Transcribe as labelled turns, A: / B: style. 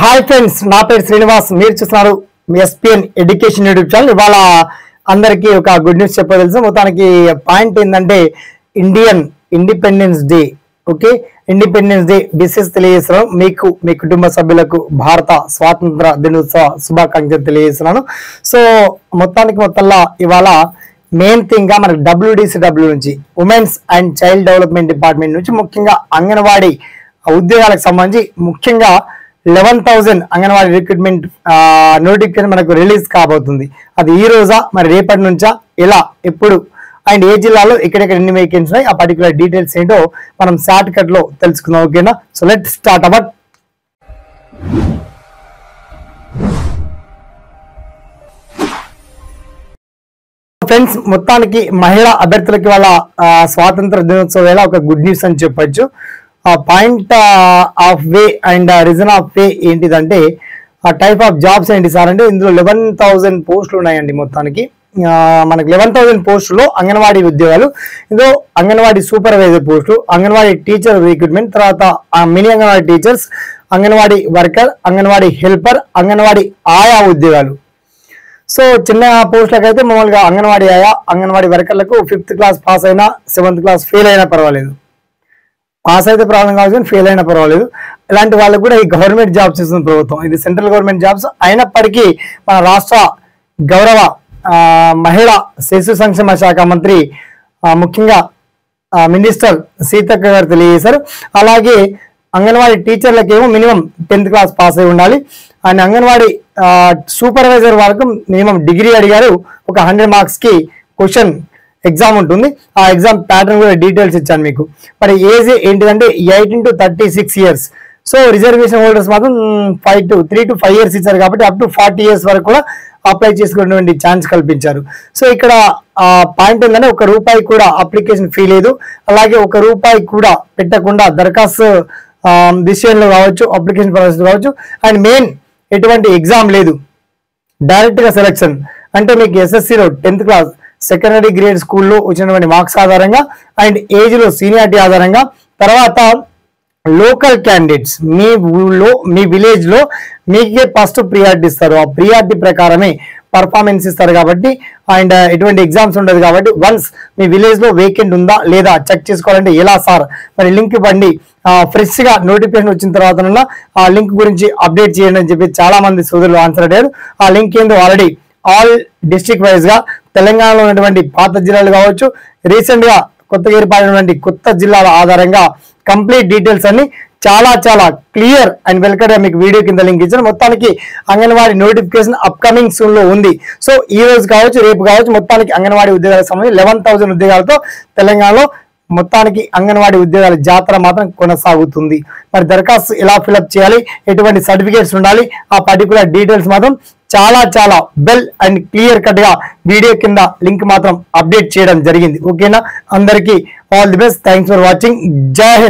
A: Hi friends, నా పేరు శ్రీనివాస్. మీరు చూస్తున్నారు ఎస్పీఎన్ ఎడ్యుకేషన్ యూట్యూబ్ ఛానల్. ఇవాళ అందరికీ ఒక గుడ్ న్యూస్ చెప్పదలుసు. మొత్తానికి పాయింట్ ఏంటంటే Indian independence day. Okay, independence day విశేష తెలియజేస్తున్నాను. మీకు మీ కుటుంబ సభ్యులకు భారత స్వాతంత్ర దినోత్సవ శుభాకాంక్షలు తెలియజేస్తున్నాను. సో మొత్తంలో ఇవాళ మెయిన్ థింగ్ గా మనకి WDCW నుంచి women's and child development department నుంచి ముఖ్యంగా అంగన్వాడీ ఉద్యోగాలకు సంబంధించి ముఖ్యంగా 11,000 అంగన్వాడీ రిక్రూట్మెంట్ నోటిఫికేషన్ మనకు రిలీజ్ కాబోతుంది. అది ఈ రోజా మరి రేపటి నుంచా, ఎలా, ఎప్పుడు అండ్ ఏ జిల్లాలో ఎక్కడెక్కడ ఎన్ని వేకెన్సీ ఉన్నాయి, ఆ పర్టికులర్ డీటెయిల్స్ ఏంటో మనం షార్ట్ కట్ లో తెలుసుకుందాం. ఓకేనా? So let start our. Friends, మొత్తానికి మహిళా అభ్యర్థులకి వాళ్ళ స్వాతంత్ర దినోత్సవం వేళ ఒక గుడ్ న్యూస్ అని చెప్పొచ్చు. Point of way and reason of way ఏంటిదంటే టైప్ ఆఫ్ జాబ్స్ ఏంటి సార్ అంటే ఇందులో 11,000 పోస్టులు ఉన్నాయండి. మొత్తానికి మనకి 11,000 పోస్టులో అంగన్వాడీ ఉద్యోగాలు, ఇందులో అంగన్వాడీ సూపర్వైజర్ పోస్టులు, అంగన్వాడీ టీచర్ రిక్రూట్మెంట్, తర్వాత mini anganwadi teachers, anganwadi worker, anganwadi helper, anganwadi ఆయా ఉద్యోగాలు. సో చిన్న పోస్టులకు అయితే మామూలుగా అంగన్వాడీ ఆయా, అంగన్వాడీ వర్కర్లకు 5th క్లాస్ పాస్ అయినా 7th క్లాస్ ఫెయిల్ అయినా పర్వాలేదు. పాస్ అయితే ప్రాబ్లం కావచ్చు, ఫెయిల్ అయినా పర్వాలేదు. ఇలాంటి వాళ్ళకు కూడా ఈ గవర్నమెంట్ జాబ్స్ ఇస్తుంది ప్రభుత్వం. ఇది సెంట్రల్ గవర్నమెంట్ జాబ్స్ అయినప్పటికీ మన రాష్ట్ర గౌరవ మహిళా శిశు సంక్షేమ శాఖ మంత్రి ముఖ్యంగా మినిస్టర్ సీతక్క గారు తెలియజేశారు. అలాగే అంగన్వాడీ టీచర్లకేమో మినిమం 10th క్లాస్ పాస్ అయి ఉండాలి. అండ్ అంగన్వాడీ సూపర్వైజర్ వాళ్ళకు మినిమం డిగ్రీ అడిగారు. ఒక 100 మార్క్స్ కి క్వశ్చన్ ఎగ్జామ్ ఉంటుంది. ఆ ఎగ్జామ్ ప్యాటర్న్ కూడా డీటెయిల్స్ ఇచ్చాను మీకు. మరి ఏజ్ ఏంటిదంటే 18 to 36 years. So reservation holders మాత్రం 3 to 5 years ఇచ్చారు కాబట్టి అప్ టు 40 years వరకు కూడా అప్లై చేసుకునేటువంటి ఛాన్స్ కల్పించారు. సో ఇక్కడ పాయింట్ ఏంటంటే ₹1 కూడా అప్లికేషన్ ఫీ లేదు. అలాగే ₹1 కూడా పెట్టకుండా దరఖాస్తు విషయంలో కావచ్చు, అప్లికేషన్ ప్రాసెస్ కావచ్చు. అండ్ మెయిన్ ఎటువంటి ఎగ్జామ్ లేదు, డైరెక్ట్ గా సెలెక్షన్. అంటే మీకు SSCలో 10th క్లాస్ సెకండరీ గ్రేడ్ స్కూల్లో వచ్చినటువంటి మార్క్స్ ఆధారంగా అండ్ ఏజ్ లో సీనియారిటీ ఆధారంగా, తర్వాత లోకల్ క్యాండిడేట్స్ మీ ఊళ్ళో మీ విలేజ్ లో మీకే ఫస్ట్ ప్రియారిటీ ఇస్తారు. ఆ ప్రియారిటీ ప్రకారమే పర్ఫార్మెన్స్ ఇస్తారు కాబట్టి అండ్ ఎటువంటి ఎగ్జామ్స్ ఉండదు కాబట్టి వన్స్ మీ విలేజ్ లో వేకెంట్ ఉందా లేదా చెక్ చేసుకోవాలంటే ఎలా సార్, మరి లింక్ ఇవ్వండి, ఫ్రెష్ గా నోటిఫికేషన్ వచ్చిన తర్వాత ఆ లింక్ గురించి అప్డేట్ చేయండి అని చెప్పి చాలా మంది సోదరులు ఆన్సర్ అయ్యారు. ఆ లింక్ ఏందో ఆల్రెడీ ఆల్ డిస్ట్రిక్ట్ వైజ్ గా తెలంగాణలో ఉన్నటువంటి పాత జిల్లాలు కావచ్చు, రీసెంట్ గా కొత్తగా ఏర్పడినటువంటి కొత్త జిల్లాల ఆధారంగా కంప్లీట్ డీటెయిల్స్ అన్ని చాలా క్లియర్ అండ్ వెల్కమ్ గా మీకు వీడియో కింద లింక్ ఇచ్చాను. మొత్తానికి అంగన్వాడీ నోటిఫికేషన్ అప్కమింగ్ సూన్ లో ఉంది. సో ఈ రోజు కావచ్చు, రేపు కావచ్చు, మొత్తానికి అంగన్వాడీ ఉద్యోగాలకు సంబంధించి 11,000 ఉద్యోగాలతో తెలంగాణలో మొత్తానికి అంగన్వాడీ ఉద్యోగాల జాతర మాత్రం కొనసాగుతుంది. మరి దరఖాస్తు ఎలా ఫిల్అప్ చేయాలి, ఎటువంటి సర్టిఫికేట్స్ ఉండాలి, ఆ పర్టికులర్ డీటెయిల్స్ మాత్రం చాలా వెల్ అండ్ క్లియర్ కట్ గా వీడియో కింద లింక్ మాత్రం అప్డేట్ చేయడం జరిగింది. ఓకేనా? అందరికీ all the best. Thanks for watching. జై హింద్.